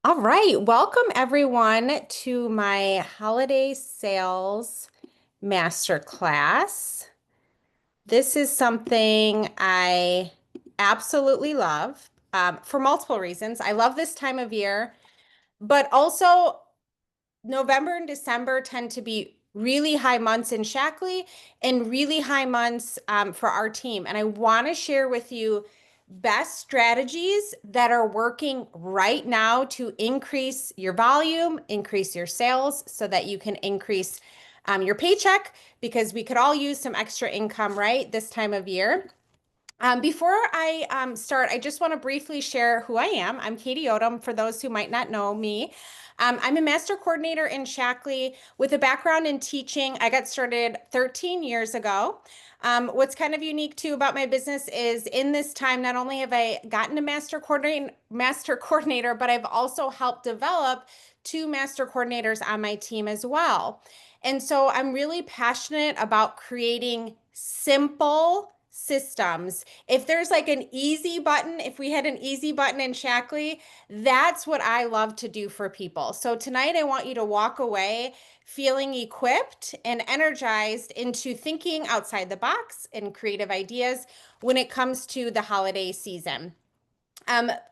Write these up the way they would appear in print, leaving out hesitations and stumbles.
All right, welcome everyone to my holiday sales masterclass. This is something I absolutely love for multiple reasons. I love this time of year, but also November and December tend to be really high months in Shackley and really high months for our team. And I want to share with you best strategies that are working right now to increase your volume, increase your sales so that you can increase your paycheck because we could all use some extra income, right, this time of year. Before I start, I just want to briefly share who I am. I'm Katie Odom, for those who might not know me. I'm a master coordinator in Shackley with a background in teaching. I got started 13 years ago. What's kind of unique too about my business is in this time, not only have I gotten a master coordinator, but I've also helped develop two master coordinators on my team as well. And so I'm really passionate about creating simple systems. If there's like an easy button, if we had an easy button in Shackley, that's what I love to do for people. So tonight I want you to walk away feeling equipped and energized into thinking outside the box and creative ideas when it comes to the holiday season.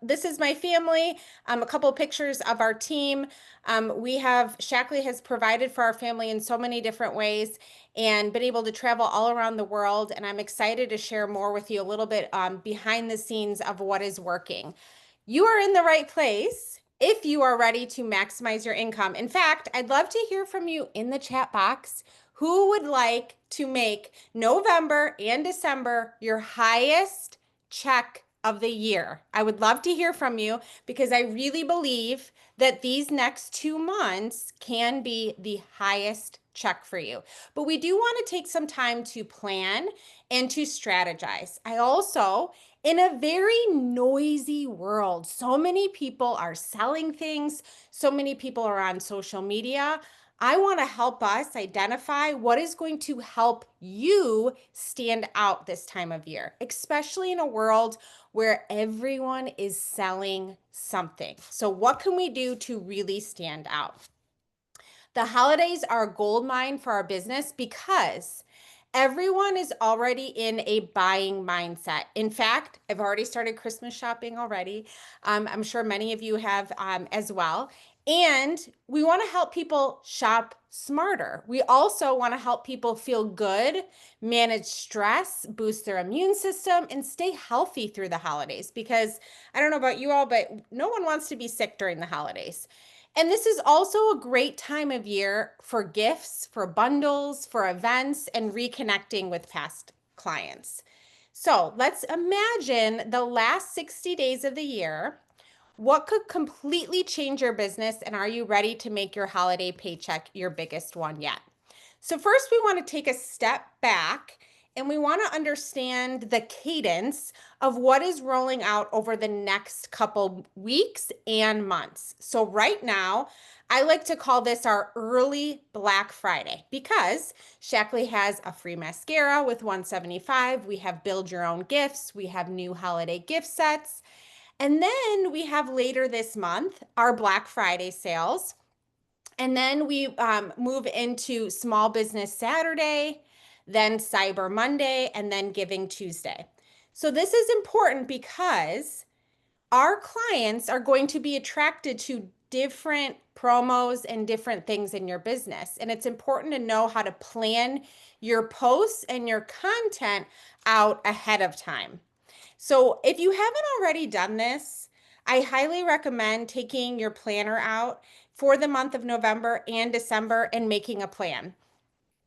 This is my family, a couple of pictures of our team. Shackley has provided for our family in so many different ways and been able to travel all around the world. And I'm excited to share more with you a little bit behind the scenes of what is working. You are in the right place if you are ready to maximize your income. In fact, I'd love to hear from you in the chat box. Who would like to make November and December your highest check of the year? I would love to hear from you because I really believe that these next 2 months can be the highest check for you. But we do want to take some time to plan and to strategize. I also, in a very noisy world, so many people are selling things, so many people are on social media. I want to help us identify what is going to help you stand out this time of year, especially in a world where everyone is selling something. So, what can we do to really stand out? The holidays are a gold mine for our business because everyone is already in a buying mindset. In fact, I've already started Christmas shopping already. I'm sure many of you have as well. And we want to help people shop smarter. We also want to help people feel good, manage stress, boost their immune system, and stay healthy through the holidays. Because I don't know about you all, but no one wants to be sick during the holidays. And this is also a great time of year for gifts, for bundles, for events, and reconnecting with past clients. So let's imagine the last 60 days of the year. What could completely change your business? And are you ready to make your holiday paycheck your biggest one yet? So, first, we want to take a step back and we want to understand the cadence of what is rolling out over the next couple weeks and months. So, right now, I like to call this our early Black Friday because Shackley has a free mascara with 175. We have build your own gifts. We have new holiday gift sets. And then we have later this month our Black Friday sales. And then we move into Small Business Saturday, then Cyber Monday, and then Giving Tuesday. So this is important because our clients are going to be attracted to different promos and different things in your business. And it's important to know how to plan your posts and your content out ahead of time. So if you haven't already done this, I highly recommend taking your planner out for the month of November and December and making a plan.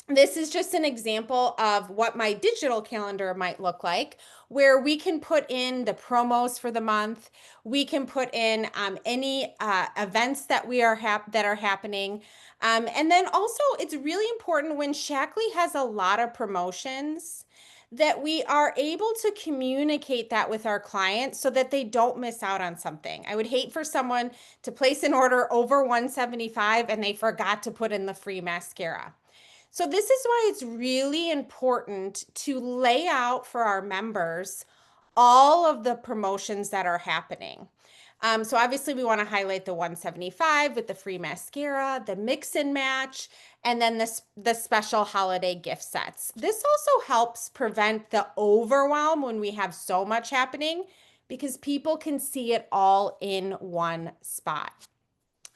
This is just an example of what my digital calendar might look like, where we can put in the promos for the month. We can put in any events that that are happening, and then also it's really important when Shackley has a lot of promotions that we are able to communicate that with our clients so that they don't miss out on something. I would hate for someone to place an order over 175 and they forgot to put in the free mascara. So this is why it's really important to lay out for our members all of the promotions that are happening. So obviously we want to highlight the 175 with the free mascara, the mix and match, and then the special holiday gift sets. This also helps prevent the overwhelm when we have so much happening because people can see it all in one spot.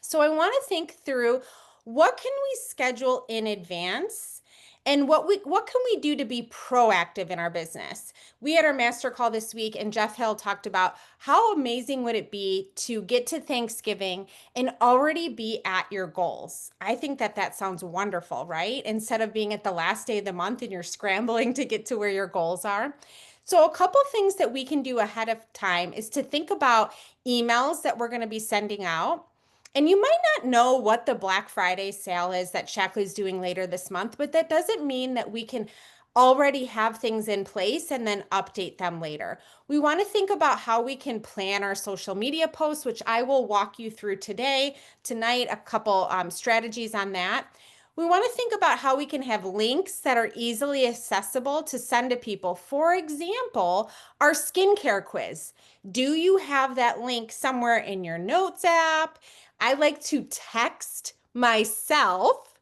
So I want to think through what can we schedule in advance and what can we do to be proactive in our business. We had our master call this week and Jeff Hill talked about how amazing would it be to get to Thanksgiving and already be at your goals. I think that sounds wonderful, right? Instead of being at the last day of the month and you're scrambling to get to where your goals are. So a couple things that we can do ahead of time is to think about emails that we're going to be sending out. And you might not know what the Black Friday sale is that Shackley's doing later this month, but that doesn't mean that we can already have things in place and then update them later. We want to think about how we can plan our social media posts, which I will walk you through tonight, a couple strategies on that. We want to think about how we can have links that are easily accessible to send to people. For example, our skincare quiz. Do you have that link somewhere in your notes app? I like to text myself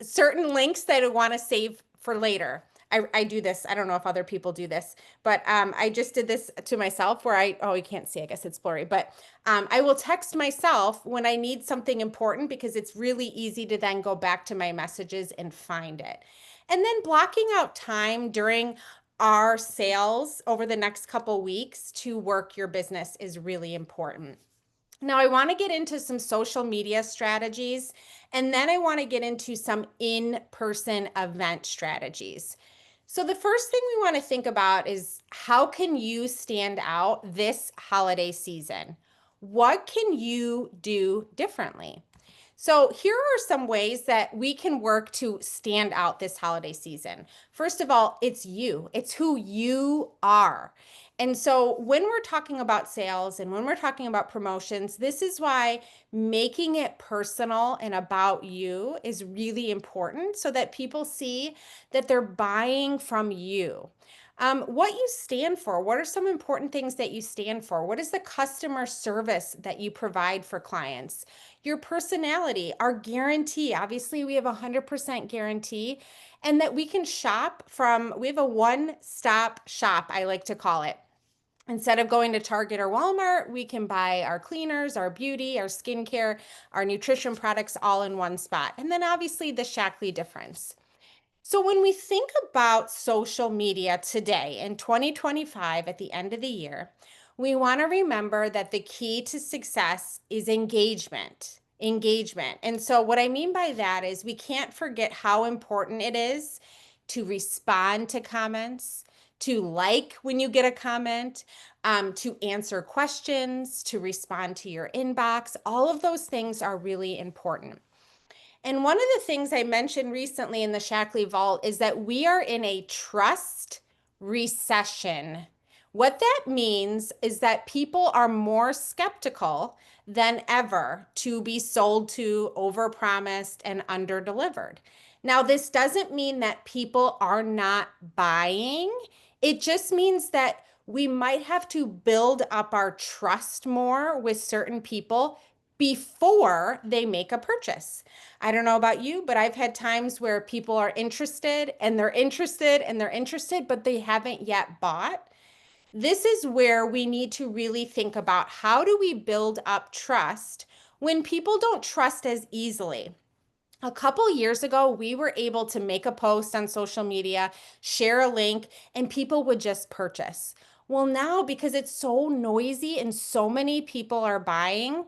certain links that I want to save for later. I do this. I don't know if other people do this, but I just did this to myself where you can't see, I guess it's blurry, but I will text myself when I need something important because it's really easy to then go back to my messages and find it. And then blocking out time during our sales over the next couple weeks to work your business is really important. Now, I want to get into some social media strategies, and then I want to get into some in-person event strategies. So the first thing we want to think about is how can you stand out this holiday season? What can you do differently? So here are some ways that we can work to stand out this holiday season. First of all, it's you. It's who you are. And so when we're talking about sales and when we're talking about promotions, this is why making it personal and about you is really important so that people see that they're buying from you. What you stand for, what are some important things that you stand for? What is the customer service that you provide for clients? Your personality, our guarantee. Obviously, we have 100% guarantee and that we can shop from, we have a one-stop shop, I like to call it. Instead of going to Target or Walmart, we can buy our cleaners, our beauty, our skincare, our nutrition products all in one spot. And then obviously the Shackley difference. So when we think about social media today in 2025 at the end of the year, we want to remember that the key to success is engagement. Engagement. And so what I mean by that is we can't forget how important it is to respond to comments, to like when you get a comment, to answer questions, to respond to your inbox. All of those things are really important. And one of the things I mentioned recently in the Shackley Vault is that we are in a trust recession. What that means is that people are more skeptical than ever to be sold to, overpromised, and underdelivered. Now, this doesn't mean that people are not buying. It just means that we might have to build up our trust more with certain people before they make a purchase. I don't know about you, but I've had times where people are interested and they're interested and they're interested, but they haven't yet bought. This is where we need to really think about how do we build up trust when people don't trust as easily. A couple years ago, we were able to make a post on social media, share a link, and people would just purchase. Well, now because it's so noisy and so many people are buying,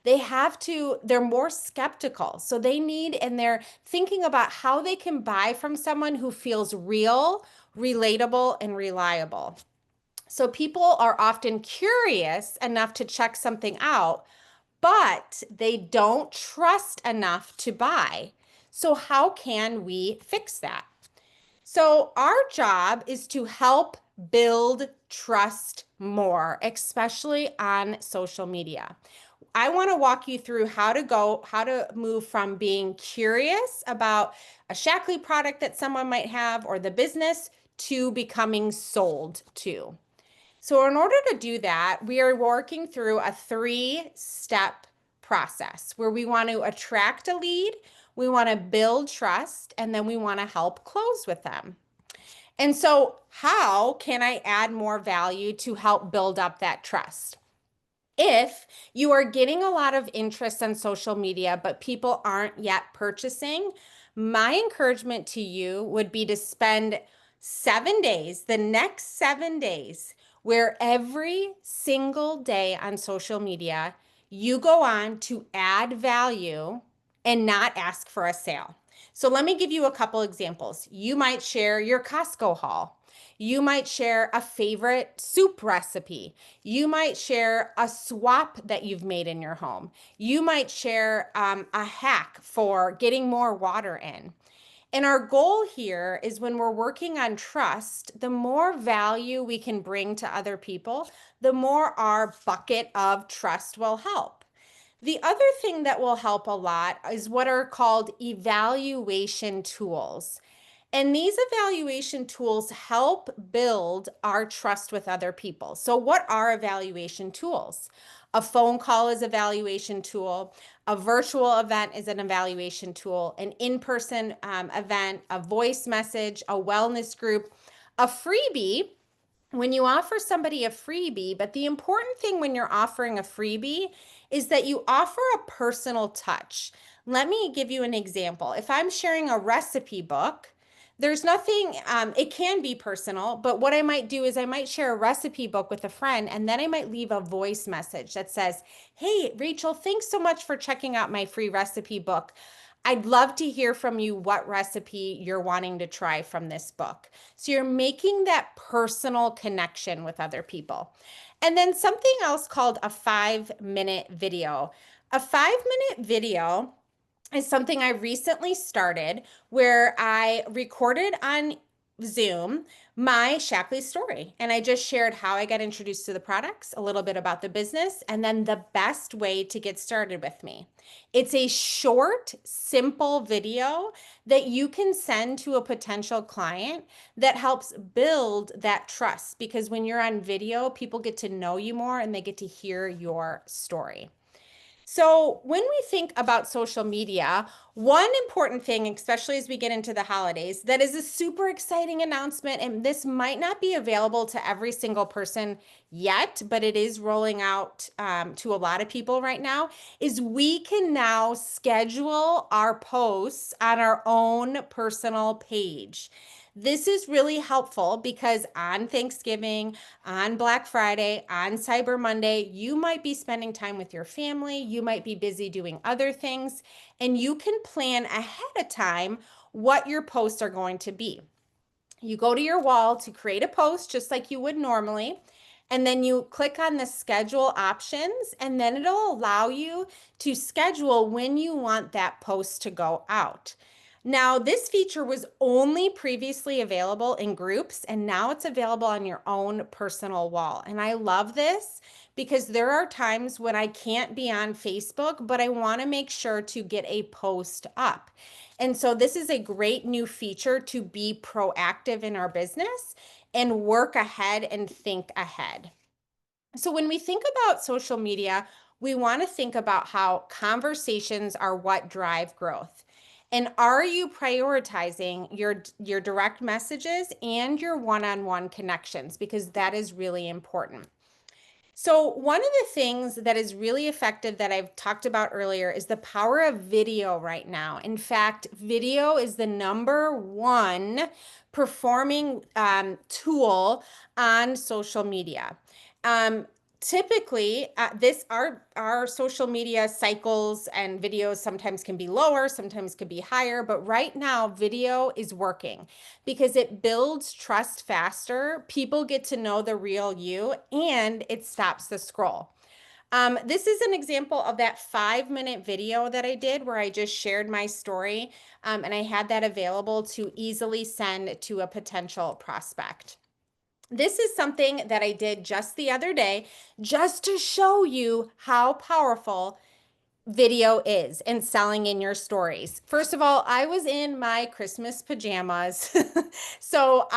they're more skeptical. So and they're thinking about how they can buy from someone who feels real, relatable, and reliable. So people are often curious enough to check something out, but they don't trust enough to buy. So how can we fix that? So our job is to help build trust more, especially on social media. I want to walk you through how to move from being curious about a Shackley product that someone might have or the business to becoming sold to. So in order to do that, we are working through a 3-step process where we want to attract a lead, we want to build trust, and then we want to help close with them. And so how can I add more value to help build up that trust? If you are getting a lot of interest on social media, but people aren't yet purchasing, my encouragement to you would be to spend 7 days, the next 7 days, where every single day on social media, you go on to add value and not ask for a sale. So let me give you a couple examples. You might share your Costco haul. You might share a favorite soup recipe. You might share a swap that you've made in your home. You might share a hack for getting more water in. And our goal here is when we're working on trust, the more value we can bring to other people, the more our bucket of trust will help. The other thing that will help a lot is what are called evaluation tools. And these evaluation tools help build our trust with other people. So what are evaluation tools? A phone call is an evaluation tool. A virtual event is an evaluation tool. An in-person event, a voice message, a wellness group, a freebie. When you offer somebody a freebie, but the important thing when you're offering a freebie is that you offer a personal touch. Let me give you an example. If I'm sharing a recipe book, there's nothing, it can be personal, but what I might do is I might share a recipe book with a friend, and then I might leave a voice message that says, "Hey, Rachel, thanks so much for checking out my free recipe book. I'd love to hear from you what recipe you're wanting to try from this book." So you're making that personal connection with other people. And then something else called a 5-minute video. A 5-minute video is something I recently started where I recorded on Zoom my Shackley story. And I just shared how I got introduced to the products, a little bit about the business, and then the best way to get started with me. It's a short, simple video that you can send to a potential client that helps build that trust, because when you're on video, people get to know you more and they get to hear your story. So when we think about social media, one important thing, especially as we get into the holidays, that is a super exciting announcement, and this might not be available to every single person yet, but it is rolling out to a lot of people right now, is we can now schedule our posts on our own personal page. This is really helpful because on Thanksgiving, on Black Friday, on Cyber Monday, you might be spending time with your family, you might be busy doing other things, and you can plan ahead of time what your posts are going to be. You go to your wall to create a post just like you would normally, and then you click on the schedule options, and then it'll allow you to schedule when you want that post to go out. Now, this feature was only previously available in groups, and now it's available on your own personal wall. And I love this because there are times when I can't be on Facebook, but I want to make sure to get a post up. And so this is a great new feature to be proactive in our business and work ahead and think ahead. So when we think about social media, we want to think about how conversations are what drive growth. And are you prioritizing your direct messages and your one-on-one connections? Because that is really important. So one of the things that is really effective that I've talked about earlier is the power of video right now. In fact, video is the #1 performing tool on social media. Typically, our social media cycles and videos sometimes can be lower, sometimes could be higher, but right now video is working because it builds trust faster. People get to know the real you, and it stops the scroll. This is an example of that 5-minute video that I did where I just shared my story, and I had that available to easily send to a potential prospect. This is something that I did just the other day, just to show you how powerful video is and selling in your stories. First of all, I was in my Christmas pajamas. So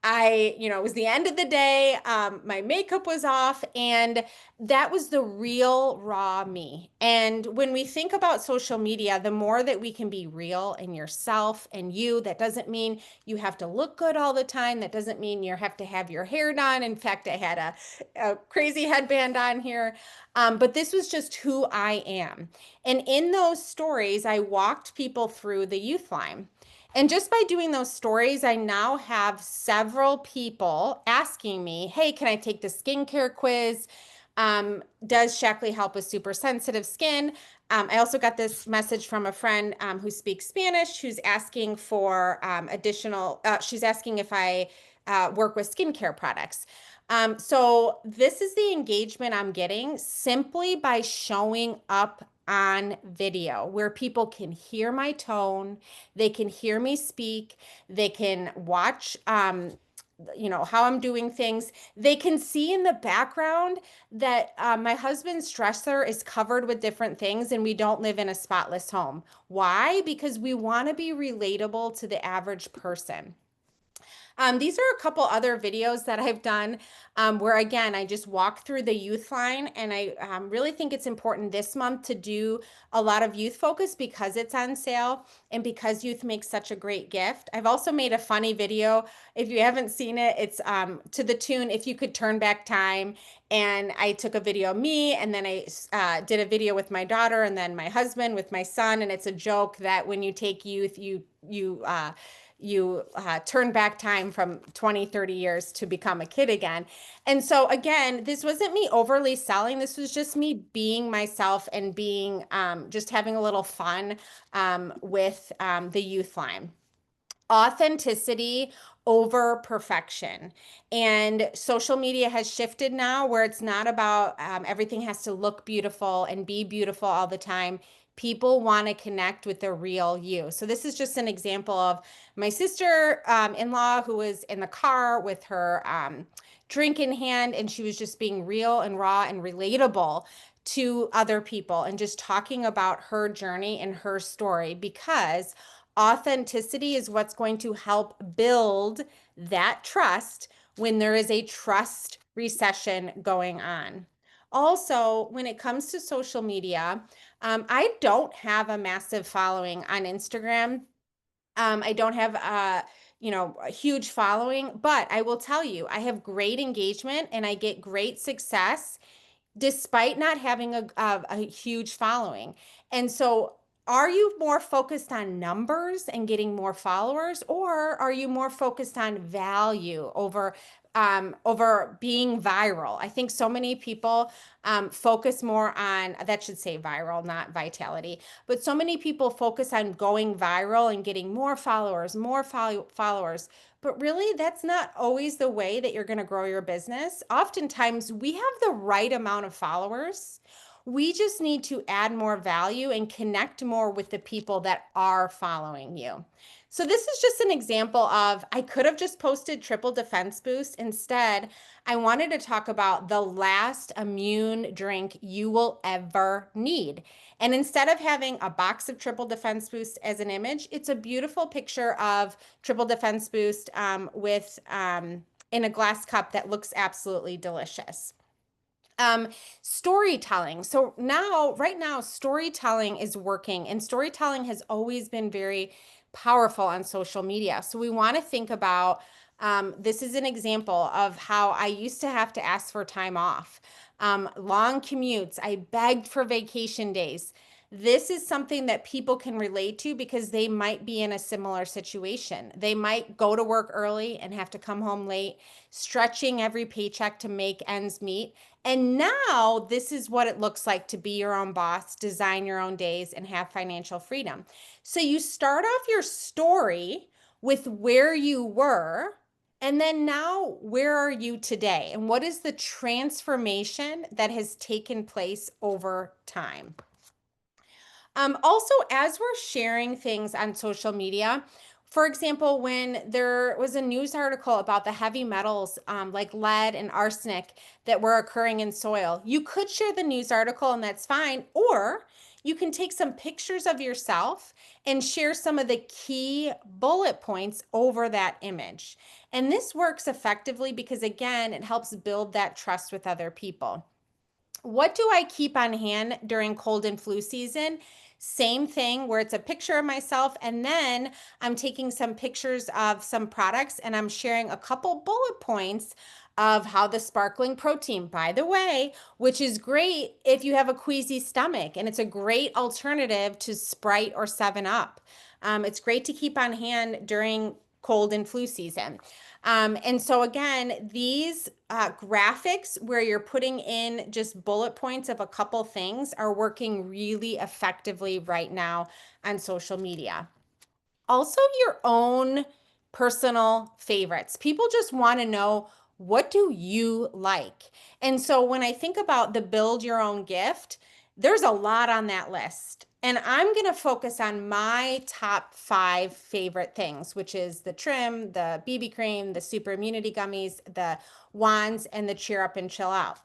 it was the end of the day. My makeup was off, and that was the real raw me. And when we think about social media, the more that we can be real and yourself and you, that doesn't mean you have to look good all the time. That doesn't mean you have to have your hair done. In fact, I had a crazy headband on here. But this was just who I am. And in those stories, I walked people through the youth line. And just by doing those stories, I now have several people asking me, hey, can I take the skincare quiz? Does Shackley help with super sensitive skin? I also got this message from a friend who speaks Spanish who's asking for she's asking if I work with skincare products. So this is the engagement I'm getting simply by showing up on video where people can hear my tone, they can hear me speak, they can watch how I'm doing things. They can see in the background that my husband's dresser is covered with different things and we don't live in a spotless home. Why? Because we want to be relatable to the average person. These are a couple other videos that I've done where, again, I just walk through the youth line. And I really think it's important this month to do a lot of youth focus because it's on sale and because youth makes such a great gift. I've also made a funny video. If you haven't seen it, it's to the tune, If You Could Turn Back Time. And I took a video of me, and then I did a video with my daughter, and then my husband with my son. And it's a joke that when you take youth, you turn back time from 20, 30 years to become a kid again. And so again, this wasn't me overly selling. This was just me being myself and being just having a little fun with the youth line. Authenticity over perfection. And social media has shifted now where it's not about everything has to look beautiful and be beautiful all the time. People want to connect with the real you. So this is just an example of my sister in law who was in the car with her drink in hand, and she was just being real and raw and relatable to other people and just talking about her journey and her story, because authenticity is what's going to help build that trust when there is a trust recession going on. Also, when it comes to social media, I don't have a massive following on Instagram. I don't have a huge following, but I will tell you, I have great engagement and I get great success despite not having a huge following. And so, are you more focused on numbers and getting more followers, or are you more focused on value over being viral? I think so many people focus more on, that should say viral, not vitality, but so many people focus on going viral and getting more followers, followers. But really, that's not always the way that you're going to grow your business. Oftentimes, we have the right amount of followers. We just need to add more value and connect more with the people that are following you. So this is just an example of, I could have just posted triple defense boost. Instead, I wanted to talk about the last immune drink you will ever need. And instead of having a box of triple defense boost as an image, it's a beautiful picture of triple defense boost in a glass cup that looks absolutely delicious. Storytelling. So right now, storytelling is working, and storytelling has always been very powerful on social media. So we want to think about this is an example of how I used to have to ask for time off, long commutes. I begged for vacation days. This is something that people can relate to because they might be in a similar situation. They might go to work early and have to come home late, stretching every paycheck to make ends meet. And now this is what it looks like to be your own boss, design your own days, and have financial freedom. So you start off your story with where you were, and then now where are you today? And what is the transformation that has taken place over time? Also, as we're sharing things on social media, for example, when there was a news article about the heavy metals like lead and arsenic that were occurring in soil, you could share the news article and that's fine. Or you can take some pictures of yourself and share some of the key bullet points over that image. And this works effectively because, again, it helps build that trust with other people. What do I keep on hand during cold and flu season? Same thing where it's a picture of myself, and then I'm taking some pictures of some products and I'm sharing a couple bullet points of how the sparkling protein, by the way, which is great if you have a queasy stomach, and it's a great alternative to Sprite or 7 Up. It's great to keep on hand during cold and flu season. And so again, these graphics where you're putting in just bullet points of a couple things are working really effectively right now on social media. Also, your own personal favorites. People just want to know, what do you like? And so when I think about the build your own gift, there's a lot on that list. And I'm going to focus on my top 5 favorite things, which is the trim, the BB cream, the super immunity gummies, the wands, and the cheer up and chill out.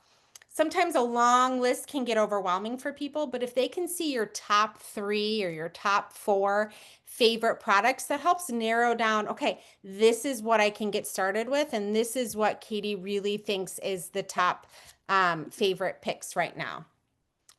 Sometimes a long list can get overwhelming for people, but if they can see your top 3 or your top 4 favorite products, that helps narrow down, okay, this is what I can get started with, and this is what Katie really thinks is the top favorite picks right now.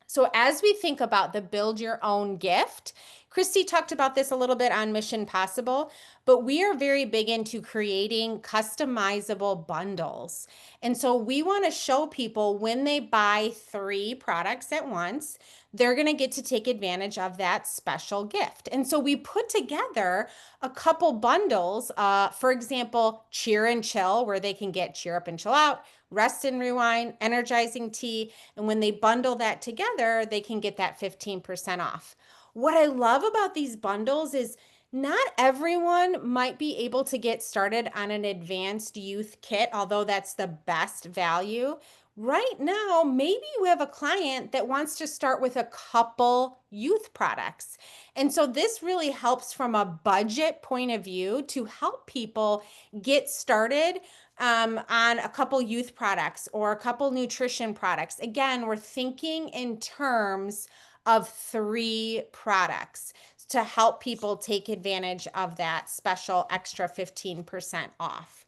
So as we think about the build your own gift, Christy talked about this a little bit on Mission Possible, but we are very big into creating customizable bundles. And so we want to show people when they buy 3 products at once, they're going to get to take advantage of that special gift. And so we put together a couple bundles, for example, Cheer and Chill, where they can get Cheer Up and Chill Out, Rest and Rewind, Energizing Tea. And when they bundle that together, they can get that 15% off. What I love about these bundles is not everyone might be able to get started on an advanced youth kit, although that's the best value. Right now, maybe you have a client that wants to start with a couple youth products. And so this really helps from a budget point of view to help people get started on a couple youth products or a couple nutrition products. Again, we're thinking in terms of 3 products to help people take advantage of that special extra 15% off.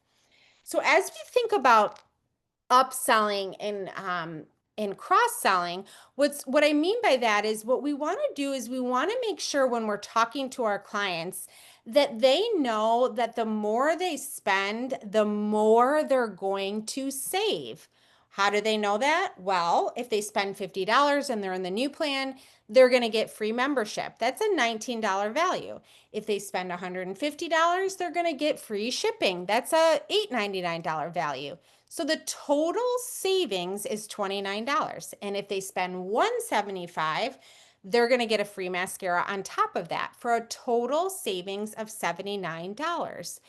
So as we think about upselling and cross-selling, what I mean by that is what we want to do is we want to make sure when we're talking to our clients that they know that the more they spend, the more they're going to save. How do they know that? Well, if they spend $50 and they're in the new plan, they're going to get free membership. That's a $19 value. If they spend $150, they're going to get free shipping. That's a $8.99 value. So the total savings is $29. And if they spend $175, they're going to get a free mascara on top of that for a total savings of $79.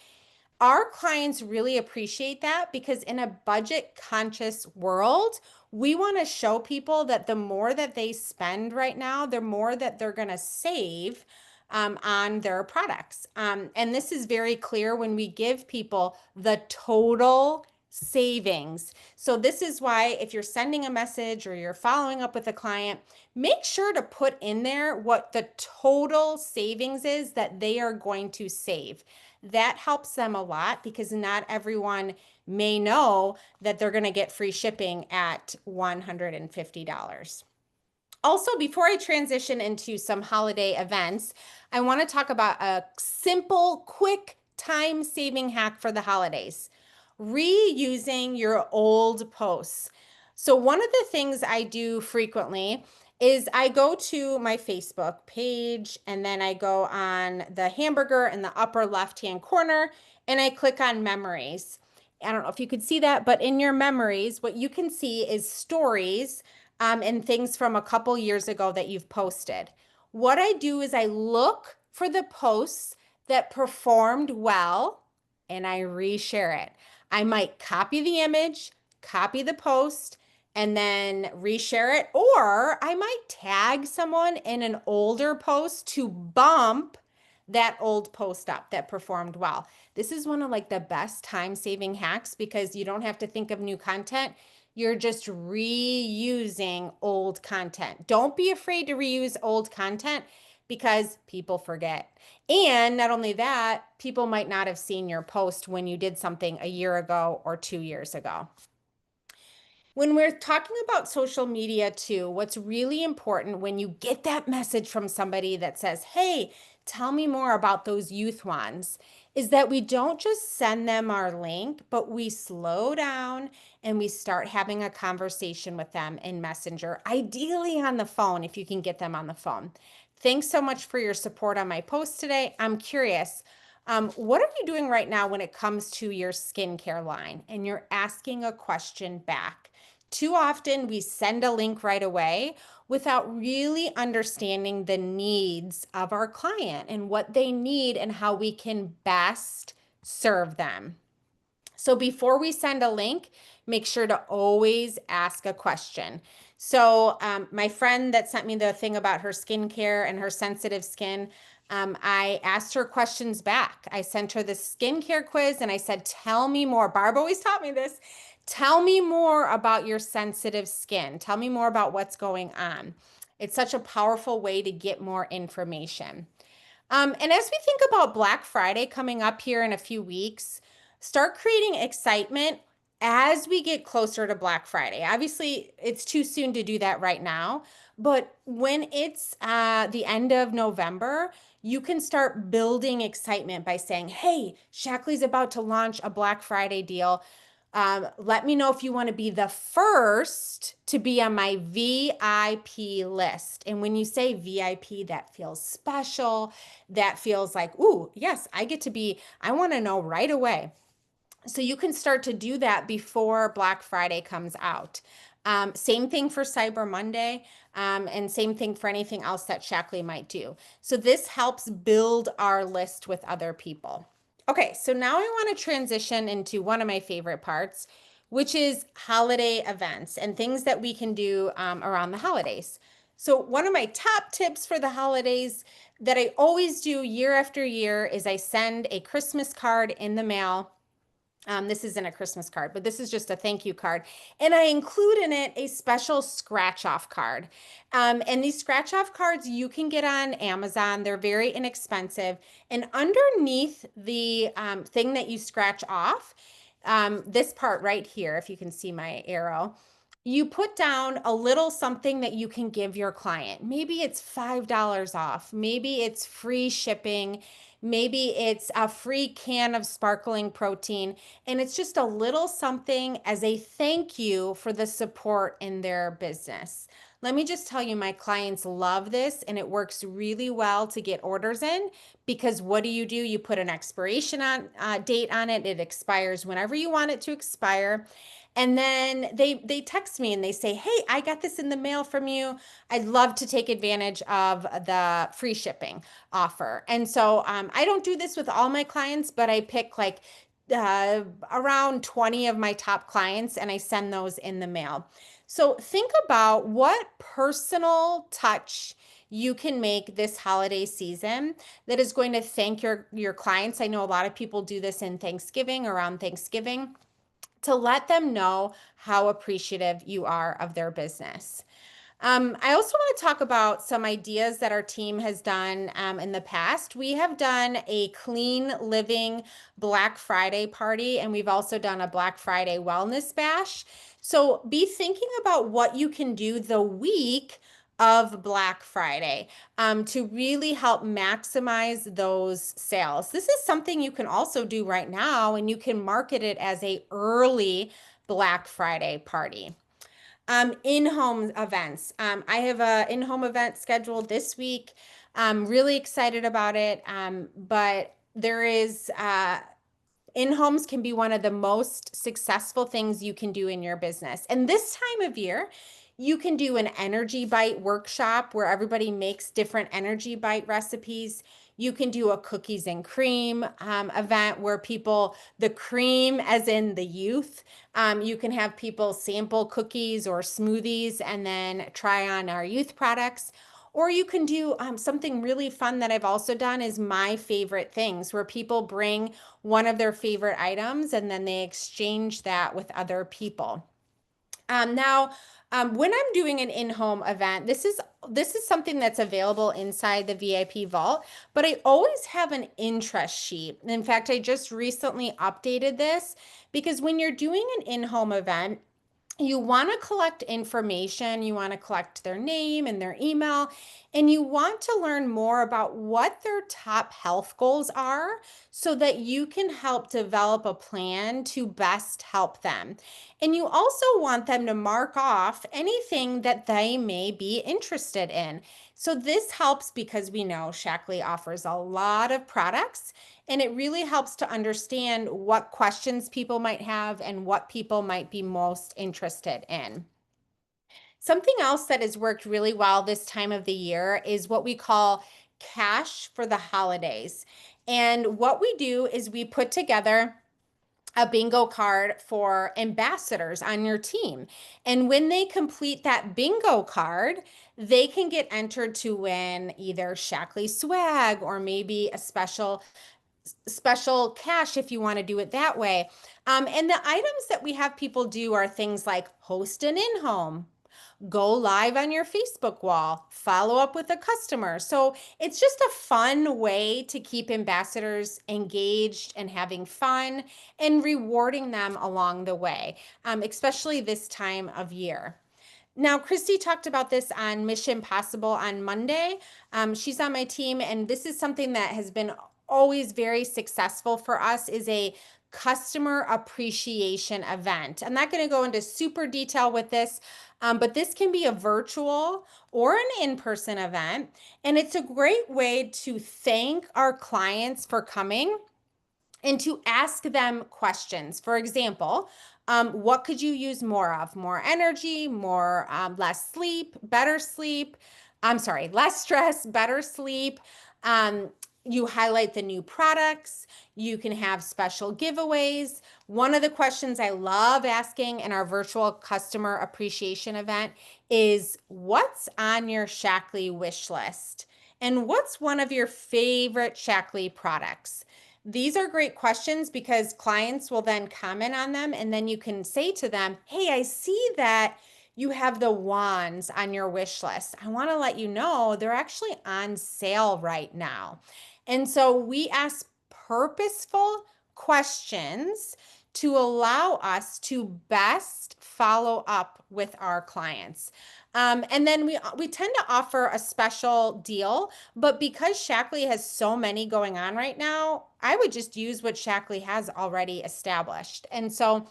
Our clients really appreciate that because in a budget conscious world, we want to show people that the more that they spend right now, the more that they're going to save on their products. And this is very clear when we give people the total savings. So this is why if you're sending a message or you're following up with a client, make sure to put in there what the total savings is that they are going to save. That helps them a lot because not everyone may know that they're going to get free shipping at $150. Also, before I transition into some holiday events, I want to talk about a simple, quick time-saving hack for the holidays. Reusing your old posts. So one of the things I do frequently is I go to my Facebook page and then I go on the hamburger in the upper left-hand corner and I click on memories. I don't know if you could see that, but in your memories, what you can see is stories and things from a couple years ago that you've posted. What I do is I look for the posts that performed well and I reshare it. I might copy the image, copy the post, and then reshare it. Or I might tag someone in an older post to bump that old post up that performed well. This is one of like the best time-saving hacks because you don't have to think of new content. You're just reusing old content. Don't be afraid to reuse old content because people forget. And not only that, people might not have seen your post when you did something a year ago or 2 years ago. When we're talking about social media too, what's really important when you get that message from somebody that says, hey, tell me more about those youth ones, is that we don't just send them our link, but we slow down and we start having a conversation with them in Messenger, ideally on the phone if you can get them on the phone. Thanks so much for your support on my post today. I'm curious, what are you doing right now when it comes to your skincare line and you're asking a question back? Too often we send a link right away without really understanding the needs of our client and what they need and how we can best serve them. So before we send a link, make sure to always ask a question. So my friend that sent me the thing about her skincare and her sensitive skin, I asked her questions back. I sent her the skincare quiz and I said, tell me more. Barb always taught me this. Tell me more about your sensitive skin. Tell me more about what's going on. It's such a powerful way to get more information. And as we think about Black Friday coming up here in a few weeks, start creating excitement as we get closer to Black Friday. Obviously, it's too soon to do that right now, but when it's the end of November, you can start building excitement by saying, hey, Shackley's about to launch a Black Friday deal. Let me know if you want to be the first to be on my VIP list. And when you say VIP, that feels special. That feels like, ooh, yes, I get to be, I want to know right away. So you can start to do that before Black Friday comes out. Same thing for Cyber Monday, and same thing for anything else that Shackley might do. So this helps build our list with other people. Okay, so now I want to transition into one of my favorite parts, which is holiday events and things that we can do around the holidays. So one of my top tips for the holidays that I always do year after year is I send a Christmas card in the mail. This isn't a Christmas card, but this is just a thank you card. And I include in it a special scratch off card. And these scratch off cards you can get on Amazon. They're very inexpensive. And underneath the thing that you scratch off, this part right here, if you can see my arrow, you put down a little something that you can give your client. Maybe it's $5 off. Maybe it's free shipping. Maybe it's a free can of sparkling protein. And it's just a little something as a thank you for the support in their business. Let me just tell you, my clients love this and it works really well to get orders in because what do? You put an expiration date on it. It expires whenever you want it to expire. And then they text me and they say, hey, I got this in the mail from you. I'd love to take advantage of the free shipping offer. And so I don't do this with all my clients, but I pick like around 20 of my top clients and I send those in the mail. So think about what personal touch you can make this holiday season that is going to thank your clients. I know a lot of people do this in Thanksgiving, around Thanksgiving, to let them know how appreciative you are of their business. I also want to talk about some ideas that our team has done in the past. We have done a clean living Black Friday party, and we've also done a Black Friday wellness bash. So be thinking about what you can do the week of Black Friday to really help maximize those sales. This is something you can also do right now, and you can market it as a early Black Friday party. In-home events. I have a in-home event scheduled this week. I'm really excited about it. But there is in-homes can be one of the most successful things you can do in your business. And this time of year, you can do an energy bite workshop where everybody makes different energy bite recipes. You can do a cookies and cream event where people, the cream as in the youth, you can have people sample cookies or smoothies and then try on our youth products. Or you can do something really fun that I've also done is my favorite things, where people bring one of their favorite items and then they exchange that with other people. Now, when I'm doing an in-home event, this is something that's available inside the VIP vault, but I always have an interest sheet. In fact, I just recently updated this because when you're doing an in-home event, you want to collect information, you want to collect their name and their email, and you want to learn more about what their top health goals are so that you can help develop a plan to best help them. And you also want them to mark off anything that they may be interested in. So this helps because we know Shackley offers a lot of products, and it really helps to understand what questions people might have and what people might be most interested in. Something else that has worked really well this time of the year is what we call cash for the holidays. And what we do is we put together a bingo card for ambassadors on your team. And when they complete that bingo card, they can get entered to win either Shackley swag or maybe a special cash if you want to do it that way. And the items that we have people do are things like host an in-home, go live on your Facebook wall, follow up with a customer. So it's just a fun way to keep ambassadors engaged and having fun and rewarding them along the way, especially this time of year. Now, Christy talked about this on Mission Possible on Monday. She's on my team, and this is something that has been always very successful for us is a customer appreciation event. I'm not going to go into super detail with this, but this can be a virtual or an in-person event, and it's a great way to thank our clients for coming and to ask them questions. For example, what could you use more of? More energy, more less sleep, better sleep. I'm sorry, less stress, better sleep. You highlight the new products. You can have special giveaways. One of the questions I love asking in our virtual customer appreciation event is what's on your Shackley wish list? And what's one of your favorite Shackley products? These are great questions because clients will then comment on them, and then you can say to them, hey, I see that you have the wands on your wish list. I want to let you know they're actually on sale right now. And so we ask purposeful questions to allow us to best follow up with our clients. And then we tend to offer a special deal, but because Shackley has so many going on right now, I would just use what Shackley has already established. And so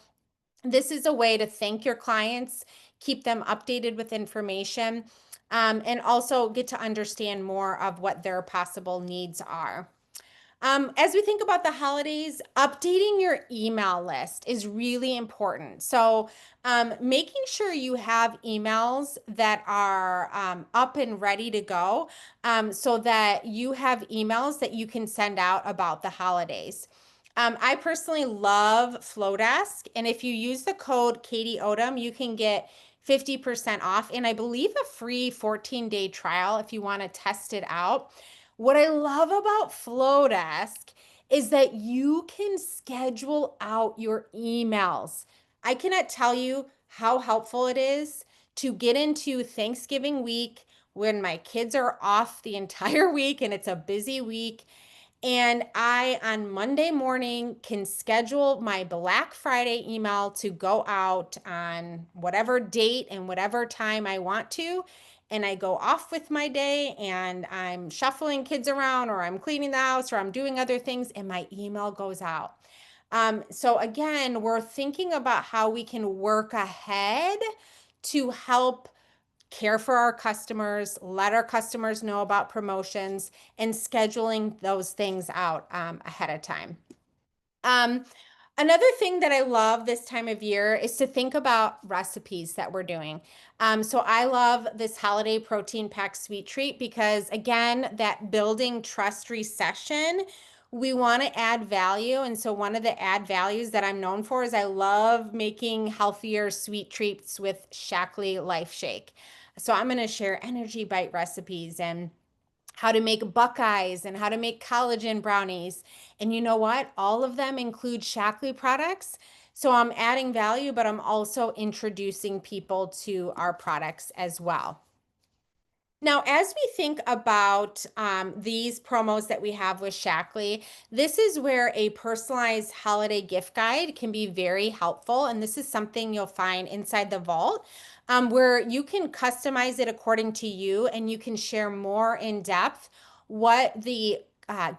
this is a way to thank your clients, keep them updated with information, and also get to understand more of what their possible needs are. As we think about the holidays, updating your email list is really important. So, making sure you have emails that are up and ready to go so that you have emails that you can send out about the holidays. I personally love Flowdesk, and if you use the code Katie Odom, you can get 50% off, and I believe a free 14-day trial if you want to test it out. What I love about Flowdesk is that you can schedule out your emails. I cannot tell you how helpful it is to get into Thanksgiving week when my kids are off the entire week and it's a busy week. And I, on Monday morning, can schedule my Black Friday email to go out on whatever date and whatever time I want to. And I go off with my day and I'm shuffling kids around or I'm cleaning the house or I'm doing other things and my email goes out. So again, we're thinking about how we can work ahead to help care for our customers, let our customers know about promotions, and scheduling those things out ahead of time. Um, Another thing that I love this time of year is to think about recipes that we're doing. So I love this holiday protein pack sweet treat because, again, that building trust recession, we want to add value. And so one of the add values that I'm known for is I love making healthier sweet treats with Shackley Life Shake. So I'm going to share energy bite recipes and how to make buckeyes and how to make collagen brownies. And you know what? All of them include Shackley products. So I'm adding value, but I'm also introducing people to our products as well. Now, as we think about these promos that we have with Shackley, this is where a personalized holiday gift guide can be very helpful. And this is something you'll find inside the vault, where you can customize it according to you and you can share more in depth what the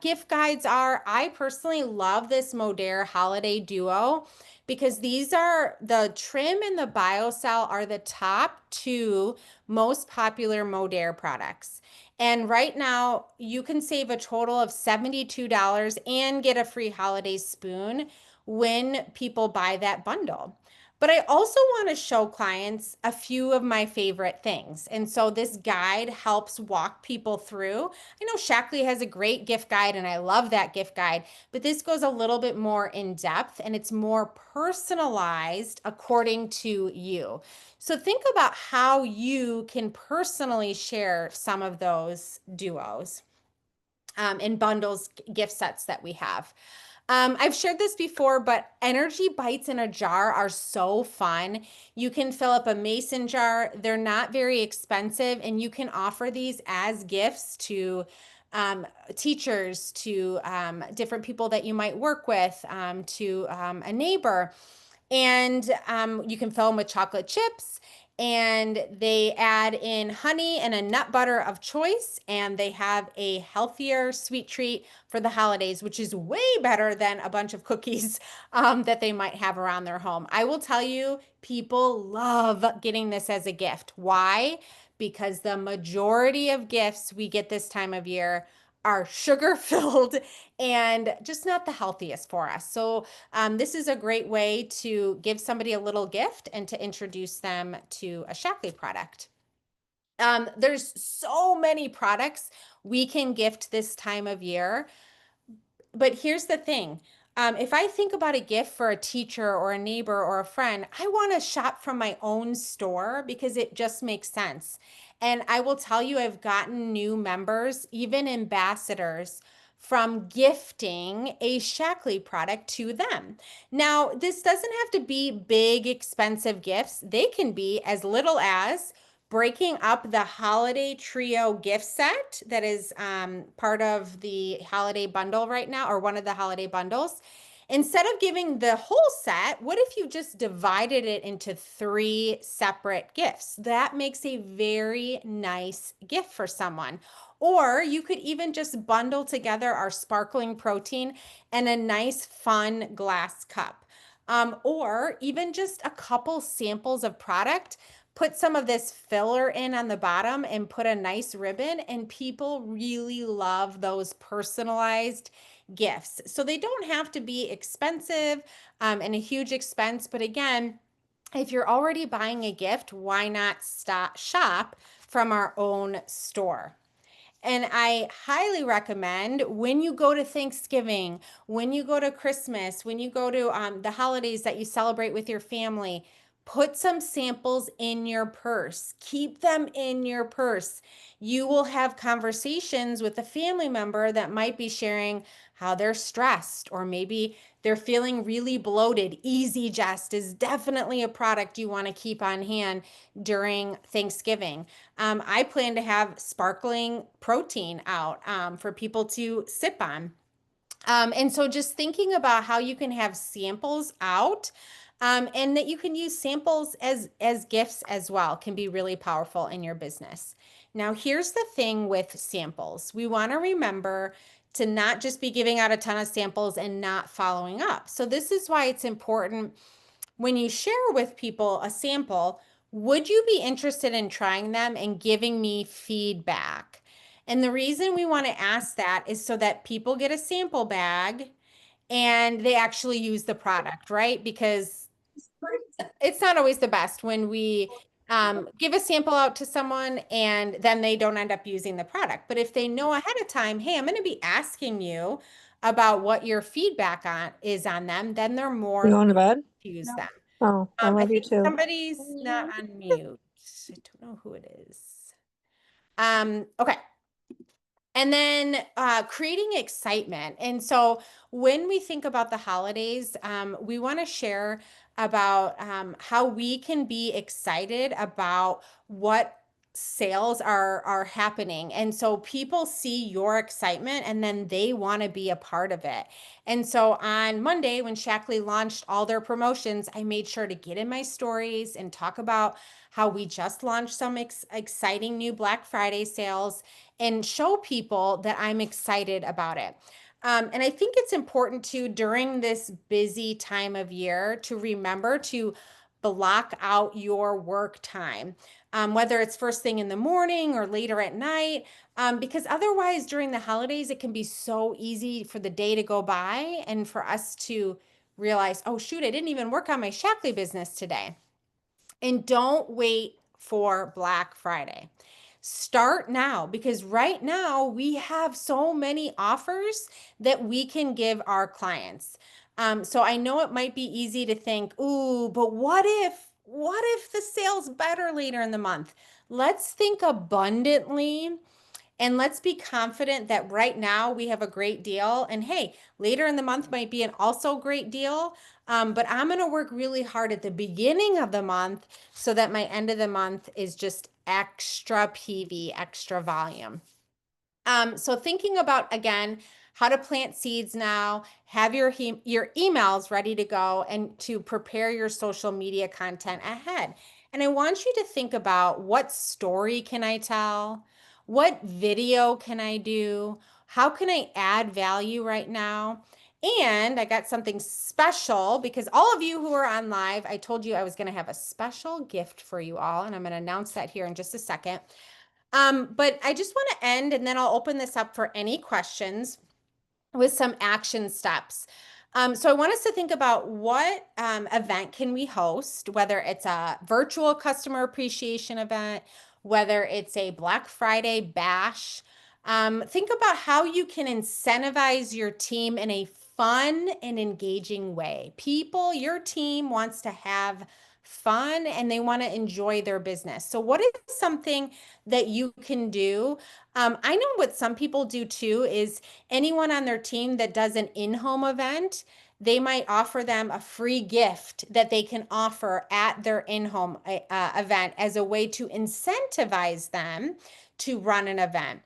gift guides are. I personally love this Modere Holiday Duo because these are the trim and the BioCell are the top two most popular Modere products. And right now, you can save a total of $72 and get a free holiday spoon when people buy that bundle. But I also want to show clients a few of my favorite things. And so this guide helps walk people through. I know Shackley has a great gift guide, and I love that gift guide, but this goes a little bit more in depth and it's more personalized according to you. So think about how you can personally share some of those duos and bundles, gift sets that we have. I've shared this before, but energy bites in a jar are so fun. You can fill up a mason jar. They're not very expensive, and you can offer these as gifts to teachers, to different people that you might work with, to a neighbor. And you can fill them with chocolate chips, and they add in honey and a nut butter of choice, and they have a healthier sweet treat for the holidays, which is way better than a bunch of cookies that they might have around their home. I will tell you, people love getting this as a gift. Why? Because the majority of gifts we get this time of year are sugar filled and just not the healthiest for us. So this is a great way to give somebody a little gift and to introduce them to a Shackley product. There's so many products we can gift this time of year. But here's the thing. If I think about a gift for a teacher or a neighbor or a friend, I want to shop from my own store because it just makes sense. And I will tell you, I've gotten new members, even ambassadors, from gifting a Shackley product to them. Now, this doesn't have to be big, expensive gifts. They can be as little as breaking up the holiday trio gift set that is part of the holiday bundle right now, or one of the holiday bundles. Instead of giving the whole set, what if you just divided it into 3 separate gifts? That makes a very nice gift for someone. Or you could even just bundle together our sparkling protein and a nice fun glass cup. Or even just a couple samples of product, put some of this filler in on the bottom and put a nice ribbon, and people really love those personalized gifts. So they don't have to be expensive and a huge expense, but again, if you're already buying a gift, why not shop from our own store? And I highly recommend when you go to Thanksgiving, when you go to Christmas, when you go to the holidays that you celebrate with your family, put some samples in your purse. Keep them in your purse. You will have conversations with a family member that might be sharing how they're stressed, or maybe they're feeling really bloated. Easy Jest is definitely a product you want to keep on hand during Thanksgiving. I plan to have sparkling protein out for people to sip on. And so just thinking about how you can have samples out, and that you can use samples as gifts as well, can be really powerful in your business. Now, here's the thing with samples. We want to remember to not just be giving out a ton of samples and not following up. So this is why it's important when you share with people a sample, would you be interested in trying them and giving me feedback? And the reason we want to ask that is so that people get a sample bag and they actually use the product, right? Because it's not always the best when we give a sample out to someone and then they don't end up using the product. But if they know ahead of time, hey, I'm going to be asking you about what your feedback on is on them, then they're more You likely going to bed? to use them. Oh, I I love you think too. somebody's not on mute. I don't know who it is. Okay. And then creating excitement. And so when we think about the holidays, we want to share about how we can be excited about what sales are happening. And so people see your excitement and then they want to be a part of it. And so on Monday, when Shackley launched all their promotions, I made sure to get in my stories and talk about how we just launched some exciting new Black Friday sales and show people that I'm excited about it. And I think it's important to, during this busy time of year, to remember to block out your work time, whether it's first thing in the morning or later at night, because otherwise, during the holidays, it can be so easy for the day to go by and for us to realize, oh, shoot, I didn't even work on my Shackley business today. And don't wait for Black Friday. Start now, because right now we have so many offers that we can give our clients. So I know it might be easy to think, ooh, but what if the sale's better later in the month? Let's think abundantly and let's be confident that right now we have a great deal. And hey, later in the month might be an also great deal. But I'm going to work really hard at the beginning of the month so that my end of the month is just extra PV, extra volume. So thinking about, again, how to plant seeds now, have your emails ready to go, and to prepare your social media content ahead. And I want you to think about, what story can I tell? What video can I do? How can I add value right now? And I got something special, because all of you who are on live, I told you I was going to have a special gift for you all, and I'm going to announce that here in just a second. But I just want to end, and then I'll open this up for any questions with some action steps. So I want us to think about, what event can we host, whether it's a virtual customer appreciation event, whether it's a Black Friday bash. Think about how you can incentivize your team in a fun and engaging way. Your team wants to have fun and they want to enjoy their business. So what is something that you can do? I know what some people do too is, anyone on their team that does an in-home event, they might offer them a free gift that they can offer at their in-home event as a way to incentivize them to run an event.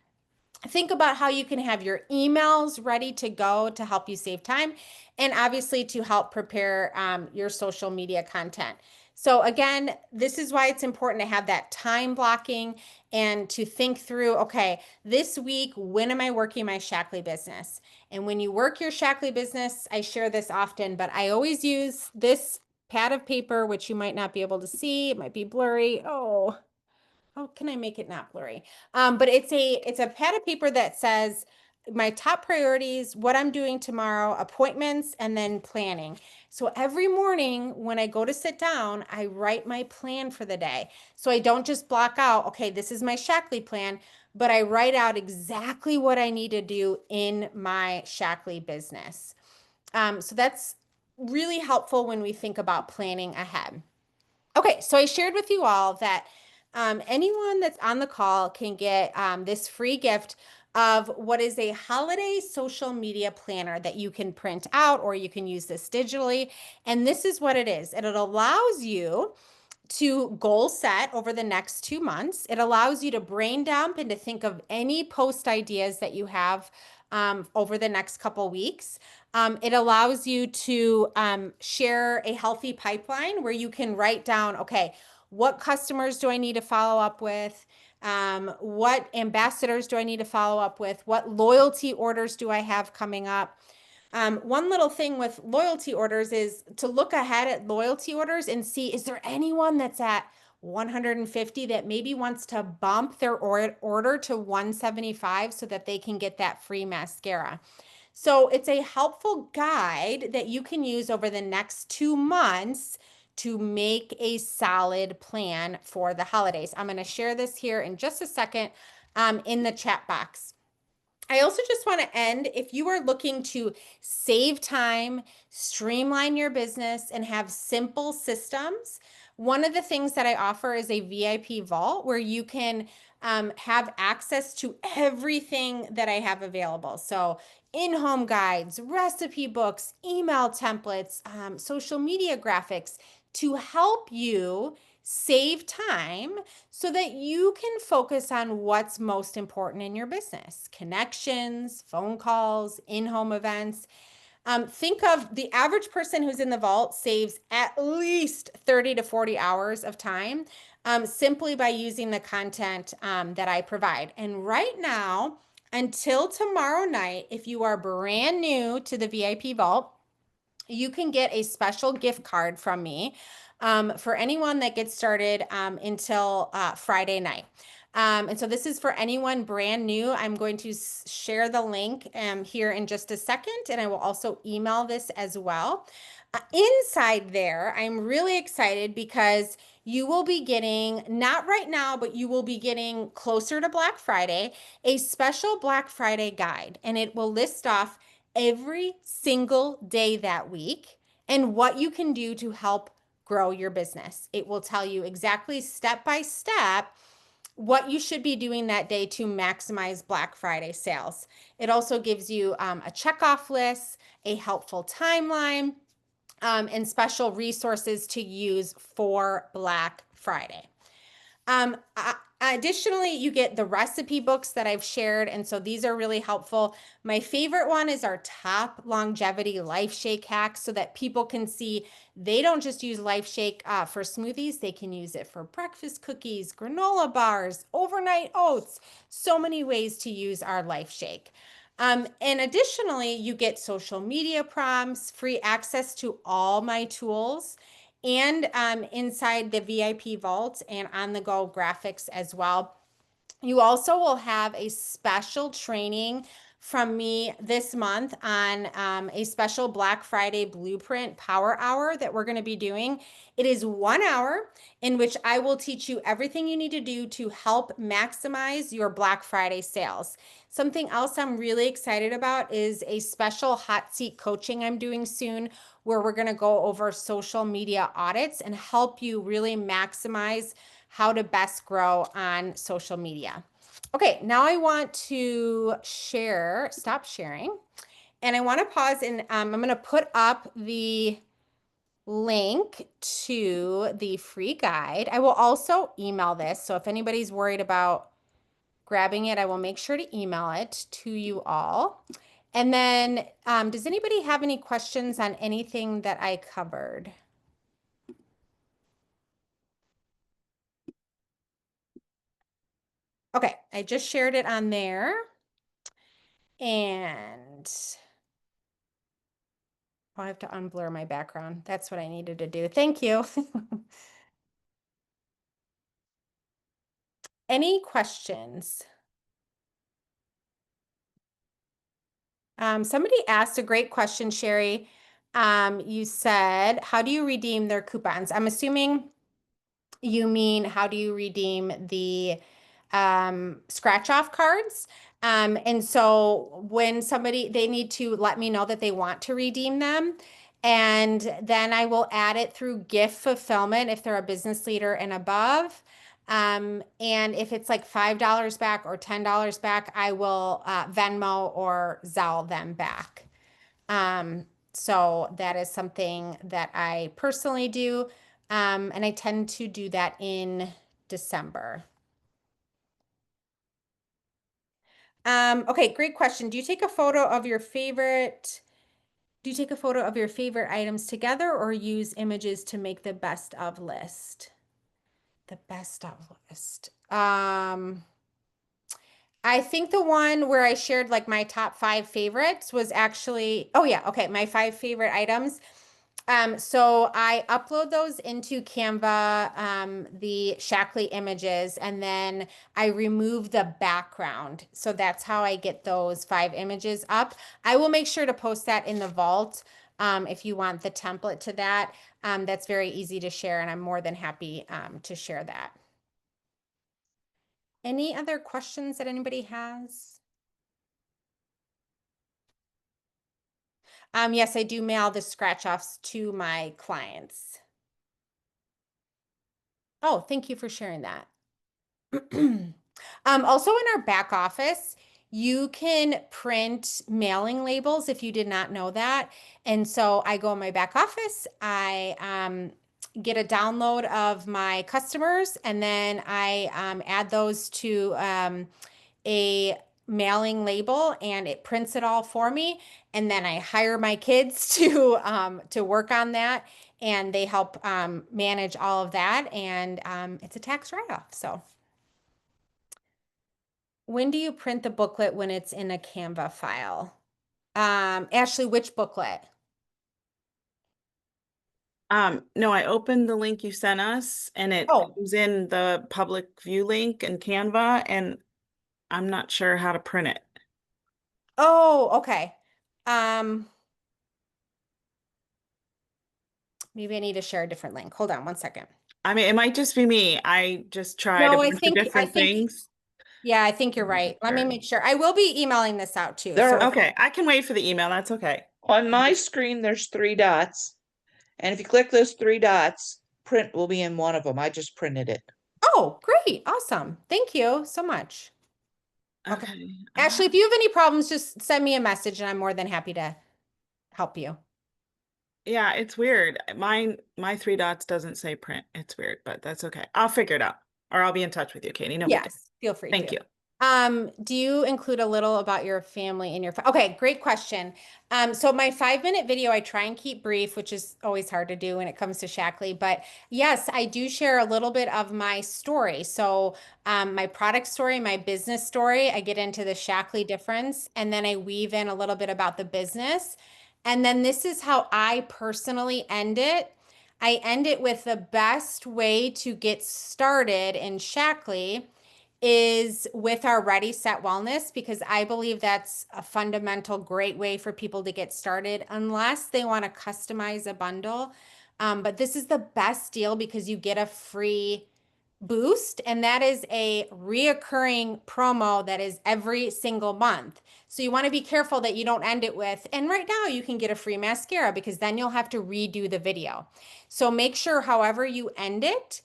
Think about how you can have your emails ready to go to help you save time, and obviously to help prepare your social media content. So again, this is why it's important to have that time blocking and to think through, okay, this week, when am I working my Shackley business? And when you work your Shackley business, I share this often, but I always use this pad of paper, which you might not be able to see. It might be blurry. Oh, how can I make it not blurry? But it's a pad of paper that says my top priorities, what I'm doing tomorrow, appointments, and then planning. So every morning when I go to sit down, I write my plan for the day. So I don't just block out, okay, this is my Shackley plan, but I write out exactly what I need to do in my Shackley business. So that's really helpful when we think about planning ahead. Okay, so I shared with you all that anyone that's on the call can get this free gift of what is a holiday social media planner that you can print out, or you can use this digitally. And this is what it is. And it allows you to goal set over the next 2 months. It allows you to brain dump and to think of any post ideas that you have over the next couple weeks. It allows you to share a healthy pipeline where you can write down, okay, what customers do I need to follow up with? What ambassadors do I need to follow up with? What loyalty orders do I have coming up? One little thing with loyalty orders is to look ahead at loyalty orders and see, is there anyone that's at 150 that maybe wants to bump their order to 175 so that they can get that free mascara. So it's a helpful guide that you can use over the next 2 months to make a solid plan for the holidays. I'm going to share this here in just a second in the chat box. I also just want to end, if you are looking to save time, streamline your business, and have simple systems, One of the things that I offer is a VIP vault where you can have access to everything that I have available. So in-home guides, recipe books, email templates, social media graphics to help you save time so that you can focus on what's most important in your business: connections, phone calls, in-home events. Think of the average person who's in the vault saves at least 30 to 40 hours of time simply by using the content that I provide. And right now, until tomorrow night, if you are brand new to the VIP vault, you can get a special gift card from me for anyone that gets started until Friday night. And so this is for anyone brand new. I'm going to share the link here in just a second, and I will also email this as well. Inside there, I'm really excited because you will be getting, not right now, but you will be getting closer to Black Friday, a special Black Friday guide, and it will list off every single day that week and what you can do to help grow your business. It will tell you exactly step by step what you should be doing that day to maximize Black Friday sales. It also gives you a checkoff list, a helpful timeline, and special resources to use for Black Friday. Additionally, you get the recipe books that I've shared, and so these are really helpful. My favorite one is our top longevity Life Shake hack so that people can see they don't just use Life Shake for smoothies, they can use it for breakfast cookies, granola bars, overnight oats, so many ways to use our Life Shake. And additionally, you get social media prompts, free access to all my tools, and inside the VIP vault and on the go graphics as well. You also will have a special training from me this month on a special Black Friday Blueprint Power Hour that we're going to be doing. It is 1 hour in which I will teach you everything you need to do to help maximize your Black Friday sales. Something else I'm really excited about is a special hot seat coaching I'm doing soon where we're going to go over social media audits and help you really maximize how to best grow on social media. Okay, now I want to stop sharing, and I want to pause and I'm going to put up the link to the free guide. I will also email this, so if anybody's worried about grabbing it, I will make sure to email it to you all. And then, does anybody have any questions on anything that I covered? Okay, I just shared it on there. And I have to unblur my background. That's what I needed to do. Thank you. Any questions? Somebody asked a great question, Sherry. You said, how do you redeem their coupons? I'm assuming you mean how do you redeem the scratch off cards? And so when they need to let me know that they want to redeem them. And then I will add it through gift fulfillment if they're a business leader and above. And if it's like $5 back or $10 back, I will Venmo or Zelle them back. So that is something that I personally do. And I tend to do that in December. Okay, great question. Do you take a photo of your favorite items together or use images to make the best of list? The best of list. I think the one where I shared like my top 5 favorites was actually, oh yeah, okay, my 5 favorite items. So I upload those into Canva, the Shackley images, and then I remove the background. So that's how I get those 5 images up. I will make sure to post that in the vault. If you want the template to that, that's very easy to share, and I'm more than happy to share that. Any other questions that anybody has? Yes, I do mail the scratch offs to my clients. Oh, thank you for sharing that. Also in our back office, you can print mailing labels if you did not know that. And so I go in my back office, I get a download of my customers, and then I add those to a mailing label and it prints it all for me. And then I hire my kids to work on that and they help manage all of that. And it's a tax write-off. So when do you print the booklet when it's in a Canva file? Ashley, which booklet? No, I opened the link you sent us and it Oh, was in the public view link in Canva and I'm not sure how to print it. oh, okay. Um, Maybe I need to share a different link. Hold on one second. I mean, it might just be me. I just tried a No, bunch of I different think, things. yeah, I think you're I'm not right. Let me sure. make sure. I will be emailing this out too. So There, if, Okay, I can wait for the email. That's okay. on my screen, there's three dots. And if you click those three dots, print will be in one of them. I just printed it. oh, great. Awesome. Thank you so much. Okay. Okay. Ashley, if you have any problems, just send me a message and I'm more than happy to help you. Yeah, it's weird. My three dots doesn't say print. It's weird, but that's okay. I'll figure it out. Or I'll be in touch with you, Katie. No big deal. Yes, feel free Thank to. you. Do you include a little about your family in your, okay, great question. So my 5 minute video, I try and keep brief, which is always hard to do when it comes to Shackley, but yes, I do share a little bit of my story. So, my product story, my business story, I get into the Shackley difference, and then I weave in a little bit about the business. And then this is how I personally end it. I end it with the best way to get started in Shackley is with our Ready Set Wellness, because I believe that's a fundamental great way for people to get started unless they want to customize a bundle. But this is the best deal because you get a free boost, and that is a reoccurring promo that is every single month. So you want to be careful that you don't end it with, and right now you can get a free mascara, because then you'll have to redo the video. So make sure however you end it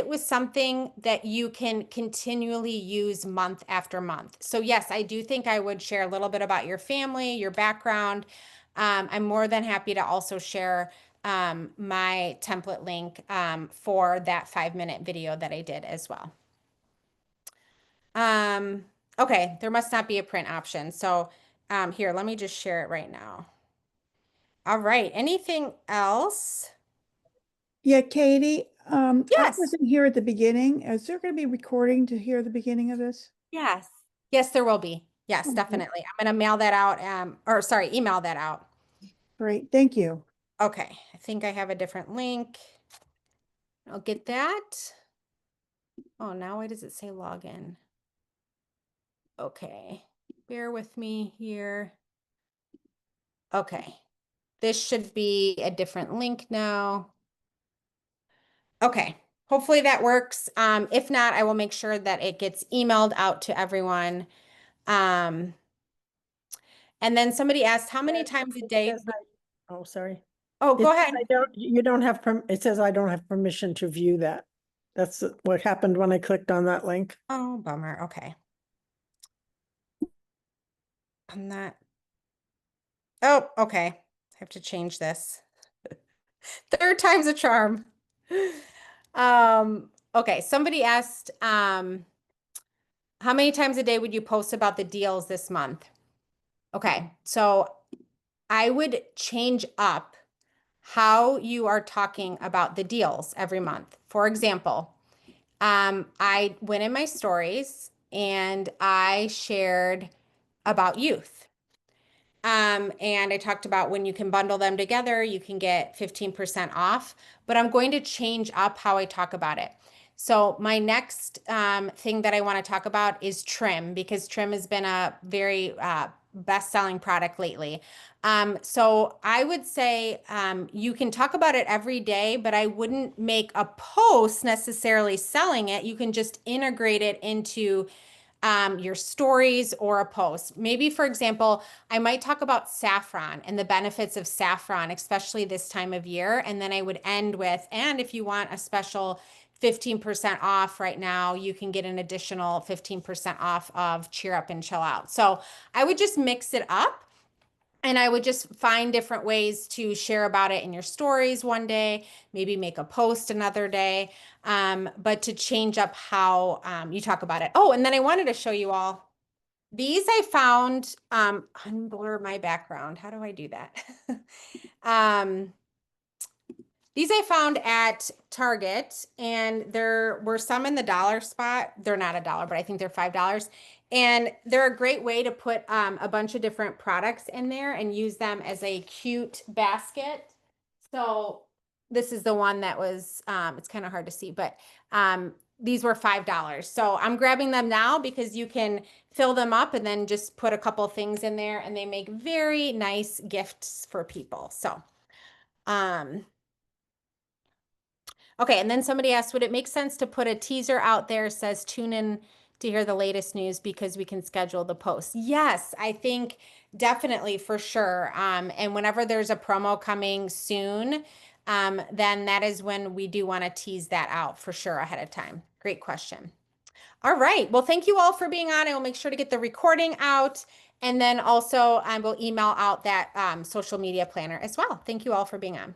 with something that you can continually use month after month. So yes, I do think I would share a little bit about your family, your background. I'm more than happy to also share my template link for that 5 minute video that I did as well. Okay, there must not be a print option. So here, let me just share it right now. All right, anything else? Yeah, Katie, I Yes. wasn't here at the beginning. Is there going to be recording to hear the beginning of this? Yes. Yes, there will be. Yes, Okay, definitely. I'm gonna mail that out, or sorry, email that out. great. Thank you. Okay, I think I have a different link. I'll get that. Oh, now why does it say login? Okay, bear with me here. Okay, this should be a different link now. Okay, hopefully that works. If not, I will make sure that it gets emailed out to everyone. Um, and then somebody asked, how many times a It day? says oh, sorry. Oh, It go says ahead. you don't have, it says I don't have permission to view that. That's what happened when I clicked on that link. Oh, bummer. Okay. I'm not. Oh, okay. I have to change this. Third time's a charm. Okay. Somebody asked, how many times a day would you post about the deals this month? Okay. So I would change up how you are talking about the deals every month. For example, I went in my stories and I shared about youth. And I talked about when you can bundle them together, you can get 15% off, but I'm going to change up how I talk about it. So my next thing that I want to talk about is trim, because trim has been a very best-selling product lately. So I would say you can talk about it every day, but I wouldn't make a post necessarily selling it. You can just integrate it into your stories or a post. Maybe, for example, I might talk about saffron and the benefits of saffron, especially this time of year. And then I would end with, and if you want a special 15% off right now, you can get an additional 15% off of Cheer Up and Chill Out. So I would just mix it up. And I would just find different ways to share about it in your stories one day, maybe make a post another day, but to change up how you talk about it. Oh, and then I wanted to show you all. These I found, unblur my background. How do I do that? These I found at Target, and there were some in the dollar spot. They're not $1, but I think they're $5. And they're a great way to put a bunch of different products in there and use them as a cute basket. So this is the one that was, it's kind of hard to see, but these were $5. So I'm grabbing them now because you can fill them up and then just put a couple things in there, and they make very nice gifts for people. So, okay, and then somebody asked, would it make sense to put a teaser out there says tune in to hear the latest news because we can schedule the post? Yes, I think definitely for sure. And whenever there's a promo coming soon, then that is when we do want to tease that out for sure ahead of time. Great question. All right. Well, thank you all for being on. I will make sure to get the recording out. And then also I will email out that social media planner as well. Thank you all for being on.